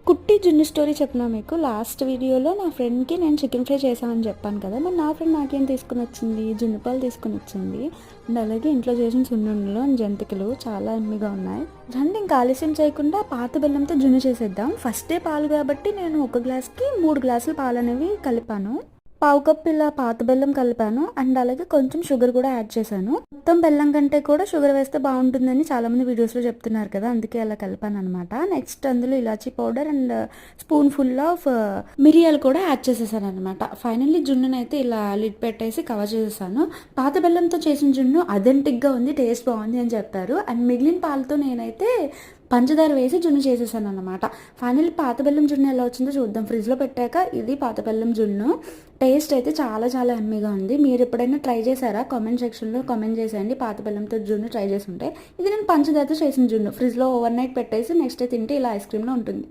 కుట్టి జున్ను స్టోరీ చెప్పినా మీకు లాస్ట్ వీడియోలో నా ఫ్రెండ్కి నేను చికెన్ ఫ్రై చేశానని చెప్పాను కదా. మరి నా ఫ్రెండ్ నాకేం తీసుకుని వచ్చింది, జున్ను పాలు తీసుకుని వచ్చింది. అండ్ అలాగే ఇంట్లో చేసిన సున్నుండలు అండ్ జంతికలు చాలా ఎమ్మిగా ఉన్నాయి. రండి ఇంకా ఆలస్యం చేయకుండా పాత బెల్లంతో జున్ను చేసేద్దాం. ఫస్ట్ డే పాలు కాబట్టి నేను ఒక గ్లాస్కి 3 గ్లాసులు పాలు అనేవి కలిపాను. పావు కప్పు ఇలా పాత బెల్లం కలిపాను అండ్ అలాగే కొంచెం షుగర్ కూడా యాడ్ చేశాను. మొత్తం బెల్లం కంటే కూడా షుగర్ వేస్తే బాగుంటుందని చాలా మంది వీడియోస్లో చెప్తున్నారు కదా, అందుకే అలా కలిపాను అనమాట. నెక్స్ట్ అందులో ఇలాచీ powder and spoon full of మిరియాలు కూడా యాడ్ చేసేసాను అనమాట. ఫైనల్లీ జున్నునైతే అయితే ఇలా లిడ్ పెట్టేసి కవర్ చేసేసాను. పాత బెల్లంతో చేసిన జున్ను అథెంటిక్గా ఉంది, టేస్ట్ బాగుంది అని చెప్పారు. అండ్ మిగిలిన పాలతో నేనైతే పంచదార వేసి జున్ను చేసేసాను అనమాట. ఫైనల్ పాత బెల్లం జున్ను ఎలా వచ్చిందో చూద్దాం. ఫ్రిడ్జ్లో పెట్టాక ఇది పాత బెల్లం జున్ను. టేస్ట్ అయితే చాలా చాలా ఎమ్మీగా ఉంది. మీరు ఎప్పుడైనా ట్రై చేశారా? కామెంట్ సెక్షన్లో కామెంట్ చేసేయండి. పాత బెల్లంతో జున్ను ట్రై చేసి ఉంటే. ఇది నేను పంచదారతో చేసిన జున్ను ఫ్రిడ్జ్లో ఓవర్ నైట్ పెట్టేసి నెక్స్ట్ డే తింటే ఇలా ఐస్ క్రీమ్లో ఉంటుంది.